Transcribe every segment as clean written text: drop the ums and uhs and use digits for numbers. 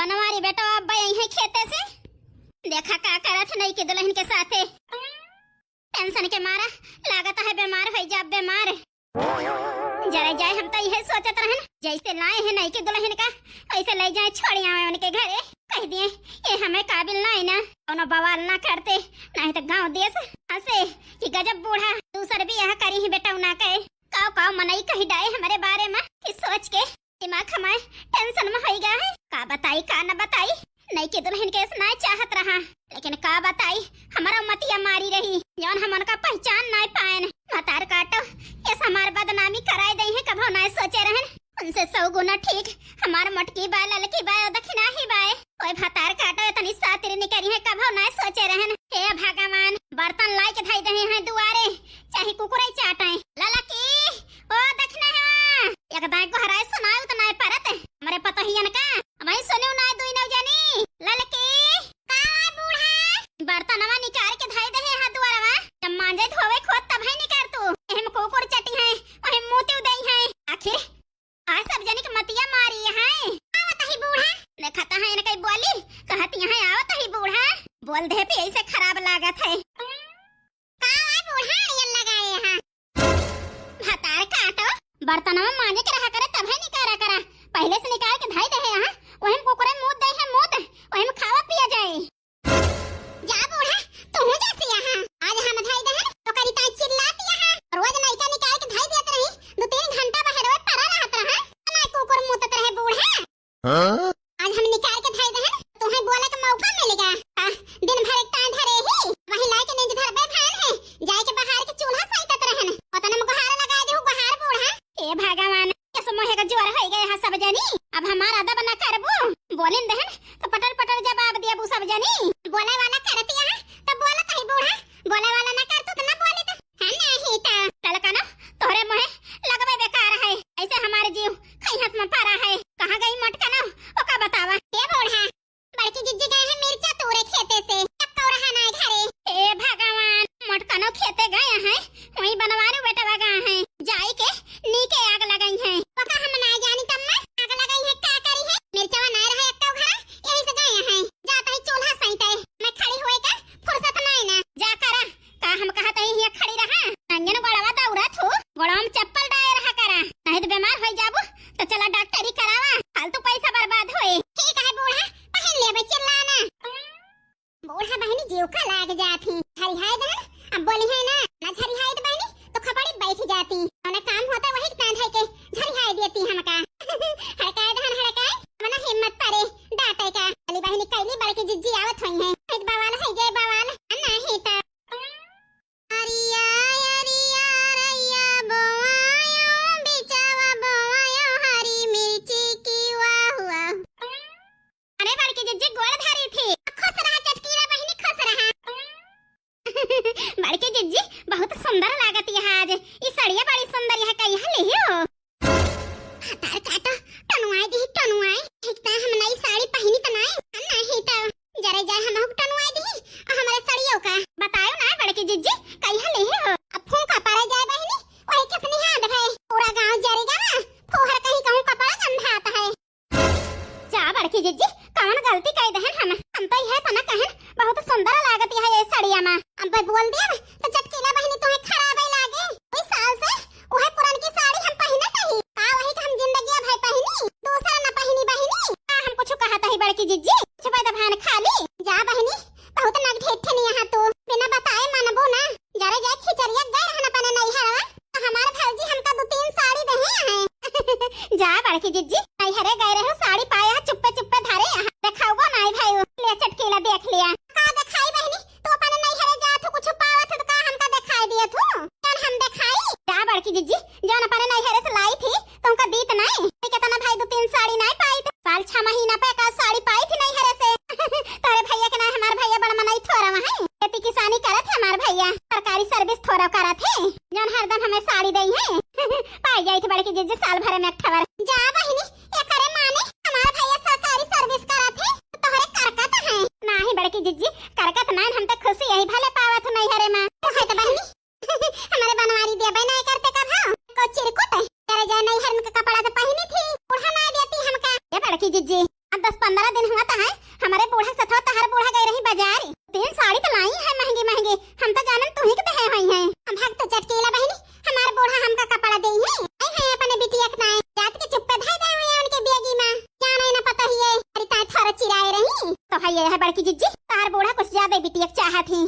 बनवारी बेटा अब यही खेते से देखा का करत नहीं के दुल्हन के साथे टेंशन के मारा लागत है बीमार हो जा बीमार जरा जाए हम तो यही सोचत रहन जैसे लाए हैं नहीं के दुल्हन का ऐसे ले जाए छोड़िया उनके घरे कह दिए ये हमें काबिल नहीं ना कोनो बवाल ना करते नहीं तो गांव देश हंसे कि गजब बूढ़ा दूसर भी यह करी ही बेटा ना कहे काव मनई कही डाए हमारे बारे में कि सोच के दिमाग हमारे टेंशन में हो गया है का बताई का न बताई नहीं के दुल्हन के सुनाए चाहत रहा लेकिन का बताई हमारा मतिया मारी रही जौन हम उनका पहचान नहीं पाए मतार काटो ये हमार बदनामी कराए दई है कभो नहीं सोचे रहन उनसे 100 गुना ठीक हमार मटकी बाय ललकी बाय दक्षिणा ही बाय कोई भतार काटो इतनी सातिर निकरी है कभो नहीं सोचे रहन हे भगवान बर्तन लाई के धई दे हैं दुआरे चाहे कुकुरई चाटाए ललकी ओ दक्षिणा है एक दाई को हराए सुनाए तो नहीं परत हमरे पतहियन का वही सुनियो ना दुई नौ जानी ललकी का बूढ़ा बर्तनवा निकाल के धई दे है दुआरवा जब मांजे धोवे खोद तब है निकाल तू एहम कुकुर चटी है वही मुंह दई है आखिर आज सब जनी के मतिया मारी है आवत ही बूढ़ा देखता है न कई बोली कहती है आवत ही बूढ़ा बोल दे पे ऐसे खराब लागत है का बूढ़ा ये लगाए है भतार काटो बर्तनवा मांजे के रहा करे तब है निकारा करा पहले से निकाल के धाई दे है हां वही कुकुरे मुंह दे है मुंह वही में खावा पिया जाए जा बूढ़ा तू हो जैसे यहां आज हम धाई दे तो करी ता चिल्लाती यहां रोज नहीं का निकाल के धाई देत रही 2-3 घंटा बाहर रोज परा रहत रहा ना कुकुर मुंह तक रहे बूढ़ा हां आज हम निकाल के धाई दे तुम्हें बोले का मौका मिलेगा दिन भर एक टांड धरे ही वही लाई के नींद धर बे भान है जाए के बाहर के चूल्हा सहित रहन पता न गुहार लगा दे गुहार बूढ़ा ए भगवान कैसे मोहे का ज्वर हो गया सब जानी अब हमारा अदब न करबो बोलिन दहन तो पटल पटल जवाब दिया बू सब जानी बोले वाला करती है तो बोलत है बूढ़ा बोले वाला न कर तो न बोली तो है नहीं ता ललकाना तोरे मोहे लगबे बेकार है ऐसे हमारे जीव कहीं हाथ में पारा है कहां गई मटकाना ओ का बतावा ए बूढ़ा बड़की जिज्जी गए हैं मिर्चा तोरे खेते से अब तो रहा ना घरे ए भगवान मटकानो खेते गए हैं वही बनवारे बेटा गए हैं जाई के नीके आग लगाई है पका हम ना जानी तम्मा आग लगाई है का करी है मिर्चवा ना रहे एक तो घर यही से गए हैं जाता ही चूल्हा सहित है मैं खड़ी होए का फुर्सत नहीं ना जा करा का हम कहत ही यहाँ खड़ी रहा अंगन गोड़वा दौड़ा थू गोड़वा में चप्पल डाले रहा करा नहीं तो बीमार हो जाबू तो चला डॉक्टरी करावा फालतू पैसा बर्बाद होए ठीक है बूढ़ा पहन ले बे चिल्लाना बूढ़ा बहनी जीव का लाग जाती हरी हाय दन अब बोली है ना झरी हाय बहनी तो खपड़ी बैठ जाती और काम होता वही कांध है के झरी हाय देती हमका हड़काए धन हड़काए मना हिम्मत पारे डाटे का अली बहनी कैली बड़की जिज्जी आवत होई है एक बवाल है जय बवाल नहीं ता अरिया अरिया रैया बोआयो बिचावा बोआयो हरी मिर्ची की वाह वाह अरे बड़की जिज्जी गोड़ धारी थी खुश रहा चटकीरा बहनी खुश रहा बड़की जिज्जी बहुत सुंदर लागती है आज ये साड़ियां बड़ी सुंदर है कहीं ले हो तार काटो टनुआई दी टनुआई एकता हम नई साड़ी पहनी त नहीं त जरे जाए हम टनुआई दी हमारे साड़ियों का बताओ ना बड़की जिज्जी कहीं ले हो अब फूंका पारे जाए बहनी वही किसने हाथ है पूरा गांव जरेगा ना फोहर कहीं कहूं कपड़ा गंधाता है जा बड़की जिज्जी कौन गलती कई दहन हम तो यह तना कहन बहुत सुंदर लागती है ये साड़ियां में अब बोल दिया तो चटकीला बहनी तुम्हें खराब ही लागे कोई साल से वह पुरानी की साड़ी हम पहने नहीं का वही हम जिंदगी भाई पहनी दूसरा न पहनी बहनी हम कुछ कहता है बड़की जिज्जी छुपा दभान खाली जा बहनी बहुत नग ठेठे नहीं यहां तो बिना बताए मानबो ना जरे जाए खिचरिया गए रहना पने नहीं है तो हमारे भौजी हमका 2-3 साड़ी दे हैं जा बड़की जिज्जी नहीं हरे गए रहे साड़ी पाया चुप्पे चुप्पे धारे दिखाओगो नहीं भाई ले चटकीला देख लिया का दिखाई बहनी तो अपन नहीं हरे जा तो कुछ पावत तो का हमका दिखाई दिया तू कौन हम दिखाई जा बड़की जिज्जी जान अपन नहीं हरे से लाई थी तुमका दीत नहीं कितना भाई 2-3 साड़ी नहीं पाई साल 6 महीना पे का साड़ी पाई थी नहीं हरे से तारे भैया के ना हमार भैया बड़ मनाई थोड़ा वहां खेती किसानी करत है हमार भैया सरकारी सर्विस थोड़ा करत है जन हरदम हमें साड़ी दई है पाई जाई थी बड़की जिज्जी साल भर में 8 बार जा बहनी ये करे माने दिन हुआ था है हमारे बूढ़ा सथवा तहार बूढ़ा गए रही बाजार 3 साड़ी तो लाई है महंगी महंगी हम तो जानन तू ही के है हुई है हम भाग तो चटकीला बहनी हमार बूढ़ा हमका कपड़ा दे है आई है अपने बिटिया के नाय जात के चुप्पे धाय दे हुए उनके बेगी में क्या नहीं ना पता ही है अरे ताय थोड़ा चिराए रही तो भाई ये है बड़की जिज्जी तार बूढ़ा कुछ ज्यादा बिटिया के चाहत ही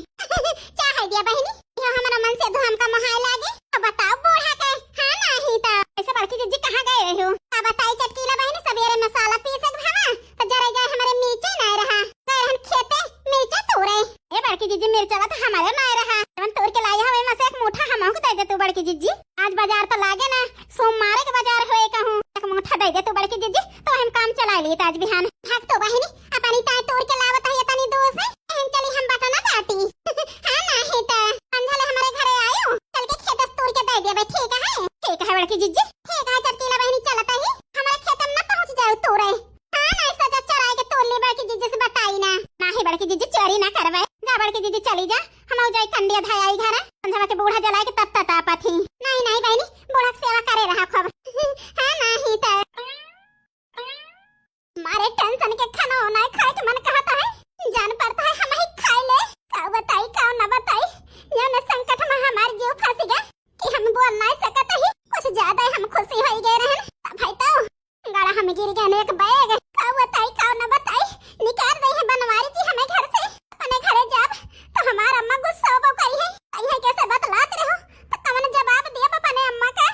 चाह दिया बहनी यो हमारा मन से धुम का मोहाय लागे तो बताओ बूढ़ा के हां नहीं तो ऐसे बड़की जिज्जी कहां गए हो अब बताई चटकीला बहनी सवेरे मसाला पीसे भावा तो जरा जाए हमारे मिर्चा नहीं रहा गए हम खेते मिर्चा तोड़े ए बड़की जिज्जी मिर्चा तो हमारे नहीं रहा हम तोड़ के लाया हवे में से एक मुठा हमहु को दे दे तू बड़की जिज्जी आज बाजार तो लागे ना सोमवार के बाजार होए कहूं एक मुठा दे दे तू बड़की जिज्जी तो हम काम चला लिए आज बिहान भाग तो बहनी अपनी ताय तोड़ के लावत है तनी दोस्त है हम चली हम बटना बाटी हां नहीं तो अंजले हमारे घरे आयो चल के खेत तोड़ के दे दे भाई ठीक है बड़की जिज्जी ठीक है चटकीला बहनी चलता ही हमारे खेत में ना पहुंच जाओ तोड़े हां नहीं सजा चराए के तोड़ ले बड़की जिज्जी से बताई ना नहीं बड़की जिज्जी चोरी ना करवे जा बड़की जिज्जी चली जा हम जाई कंडिया धाई घर अंजवा के बूढ़ा जलाए के तब तक आपा थी नहीं बहनी बूढ़ा की सेवा करे रहा खब हां नहीं तो मारे टेंशन के खाना होना खाए के मन कहता है जान पड़ता है हम ही खाए ले का बताई का ना बताई ये न संकट में हमार जीव फंस गया कि हम बोल नहीं सकत ही कुछ ज्यादा हम खुशी हो गए रहन भाई तो गाड़ा हम गिर गए एक बैग का बताई का ना बताई निकाल दे है बनवारी जी हमें घर से अपने घरे जाब तो हमार अम्मा गुस्सा हो करी है आई है कैसे बतलाते रहो तो कवन जवाब दे अपने अम्मा का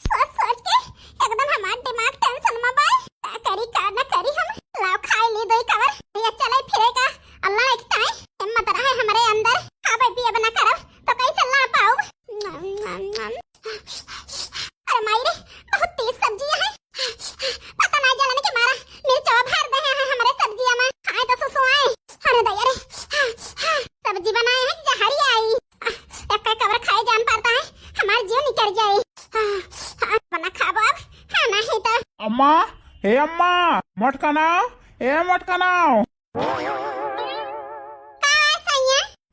सोच के एकदम हमार दिमाग टेंशन में बाय का करी का ना करी हम लाओ खाए ले दो कवर ये चले फिरेगा अल्लाह एक ताई हिम्मत रहे हमारे अंदर खावे पिए बना करो तो कैसे ला पाओ अरे मायरे बहुत तेज सब्जियां है पता ना जलन के मारा मिर्च भर दे हैं हमारे सब्जियां में खाए तो सुसुआए अरे दया रे सब्जी बनाए हैं जहरी आई एक का कवर खाए जान पड़ता है हमार जीव निकल जाए बना खाबो अब हां नहीं तो अम्मा हे अम्मा मटकनाओ ए मटकनाओ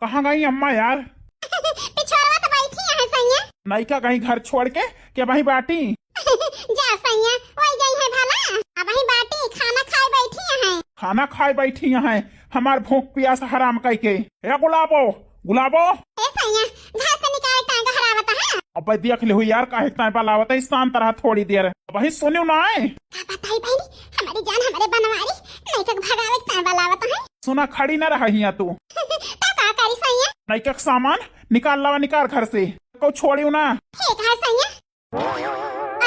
कहाँ गई अम्मा यार पिछोरवा तो बैठी है सैया नहीं का कहीं घर छोड़ के क्या वहीं बाटी जा सैया वही गई है भला अब वही बाटी खाना खाए बैठी है खाना खाए बैठी है हमार भूख प्यास हराम कई के ए गुलाबो ए सैया घर से निकाल टांग हरावत है अब देख ले यार काहे टाइम पर लावत है शांत रहा थोड़ी देर वही सुनियो ना है का बताई बहनी हमारी जान हमारे बनवारी नहीं तक भगावे टांग लावत है सुना खड़ी ना रही है तू तो का करी सैया नहीं का सामान निकाल लावा निकाल घर से को छोड़ियो ना ठीक है सैया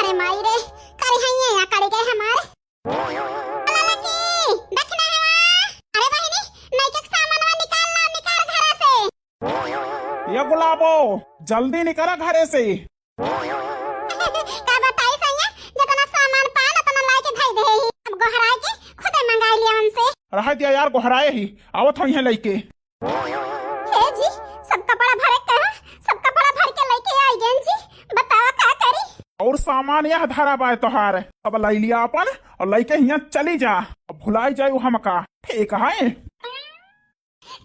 अरे माई रे करी है या करी गए हमारे अल्लाह की देखना है अरे बहनी नहीं का सामान निकाल घर से ये गुलाबो जल्दी निकला घरे से का बताई सैया जितना सामान पाना तना ला के धई दे हम गोहराए के खुदे मंगाई लिया उनसे रह दिया यार गोहराए ही आवत हई है लेके हे जी सब कपड़ा भरे कहा सब कपड़ा भर के लेके आई गन जी बताओ का करी और सामान यह धारा बाय तोहार अब लाई लिया अपन और लेके यहाँ चली जा अब भुलाई जाये हमका ठीक है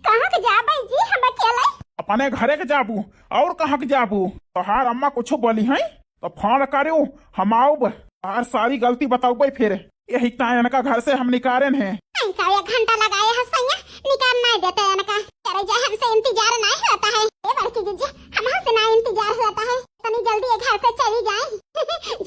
कहाँ के जाबे जी हम अकेले अपने घरे के जाबू और कहाँ के जाबू तोहार अम्मा कुछ बोली है तो फोन करो हम आऊब और सारी गलती बताऊबे फिर यही टाइम का घर से हम निकाले हैं का 1 घंटा लगाया है सैया निकाल नहीं देते इनका करे जाए हमसे इंतजार नहीं होता है ये बड़की जीजी हमसे ना इंतजार होता है तनी जल्दी ये घर से चली जाए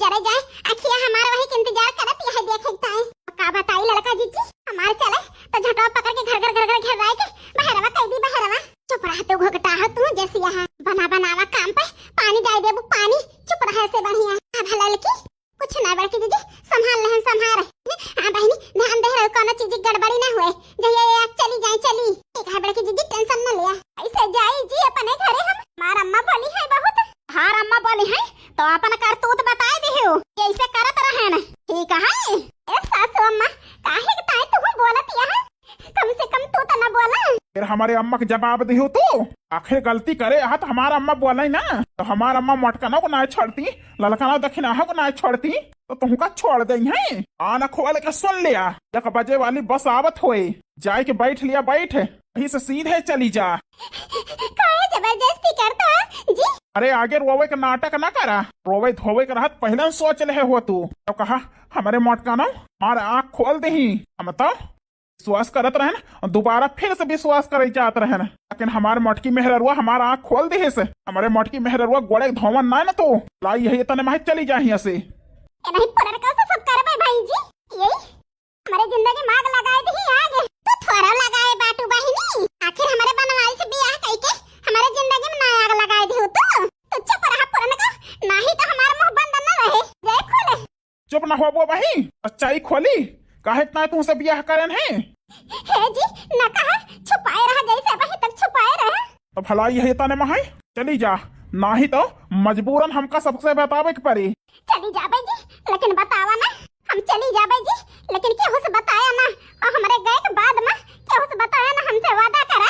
जरा जाए अखिया हमारा वही इंतजार करत है देखता है का बताई लड़का जीजी हमारे चले तो झटवा पकड़ के घर घेराए के बहरवा कह दी बहरवा चुप रह तू घोकटा हो तू जैसी यहाँ बनावा काम पे पानी डाल देबू पानी चुप रहे से बढ़िया भला लड़की कुछ ना बड़की दीदी संभाल लेहन संभाल हां बहनी ध्यान दे रहो कोनो चीज गड़बड़ी ना हुए जइए चली ठीक है बड़की दीदी टेंशन ना लिया ऐसे जाई जी अपने घरे हम मार अम्मा बोली है बहुत हां अम्मा बोली है तो अपन करतूत बताए दियो ऐसे करत रहे ना ठीक है ए सासू अम्मा काहे के ताई तू बोलत है कम से कम तू तो ना बोला फिर हमारे अम्मा के जवाब दियो तू आखिर गलती करे हाथ हमारा अम्मा बोला ना तो हमारा अम्मा मटकना को ना छोड़ती ललकना दक्षिणा को ना छोड़ती तो तुमका छोड़ दे है आना खोल के सुन लिया 1 बजे वाली बस आवत हुए जाए के बैठ लिया बैठ वहीं से सीधे चली जा काहे जबरदस्ती करता जी अरे आगे रोवे के नाटक ना करा रोवे धोवे के रहत पहले सोच ले हो तू तो कहा हमारे मटकाना मार आँख खोल दही हम तो विश्वास करत रहन और दोबारा फिर से विश्वास करे जात रहन, लेकिन हमारे मोटकी मेहररुआ हमारा आँख खोल दे से। हमारे मोटकी मेहररुआ गोड़े धोवन ना न तो लाई यही तने माही चली जा यहाँ से। नहीं पुरर का सब करबे भाई जी, यही हमारे जिंदगी माग लगाए दी आगे तो थोड़ा लगाए बाटू बहिनी। आखिर हमारे बनवाई से बियाह कई के हमारे जिंदगी में ना आग लगाए दी तो चुप रहा पुरन का, नहीं तो हमारा मुंह बंद न रहे। जय खोले चुप ना हो बही, सच्चाई खोली काहे इतना तुमसे बियाह करन है। हे जी न कहा छुपाए रहा जैसे वही तक छुपाए रहे। तो भलाई यही तने माही चली जा, ना ही तो मजबूरन हमका सबसे बतावे के पड़ी। चली जाबे जी लेकिन बतावा ना, हम चली जाबे जी लेकिन केहू से बताया ना, और हमारे गए के बाद में केहू से बताया ना, हमसे वादा करा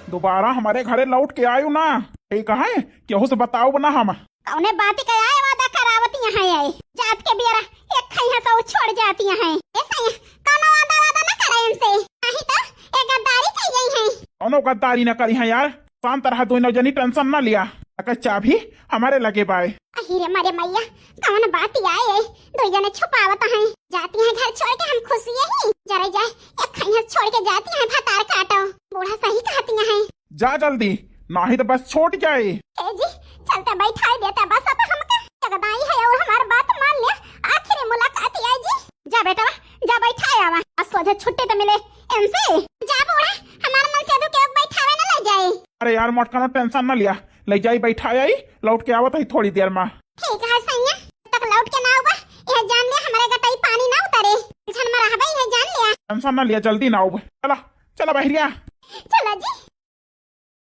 दोबारा हमारे घरे लौट के आयु ना, ठीक है केहू से बताओ ना हम। कौने बात के आए वादा करावती यहाँ आए जात के बियरा एक खैया तो छोड़ जाती हैं। ऐसा ही कोनो वादा न करे इनसे, नहीं तो एक गद्दारी कर गई है। कोनो गद्दारी न करी है यार, शांत रहा, दोनों जनी टेंशन न लिया, अगर चाबी हमारे लगे बाय। अहिरे मारे मैया कौन बात आए दो जने छुपावत हैं, जाती हैं घर छोड़ के हम खुशी ही जरा जाए एक खैया छोड़ के जाती हैं भतार काटो। बूढ़ा सही कहती हैं, जा जल्दी नहीं तो बस छूट जाए। ए जी चलते बैठाई देता बस अब हमका जगदाई है और हमारी बात मान लिया, आखिरी मुलाकात आई जी। जा बेटा जा बैठाया आवा, आज सोचे छुट्टी तो मिले इनसे। जा बूढ़ा हमारा मन से के बैठावे न ले जाए। अरे यार मोटका टेंशन न लिया, ले जाई बैठा आई, लौट के आवत ही थोड़ी देर में। ठीक है सैया तक लौट के ना आवा, यह जान लिया हमारे गटाई पानी ना उतारे, छन में रहबे यह जान लिया। टेंशन न लिया, जल्दी ना आओ, चला चला बहरिया चला जी।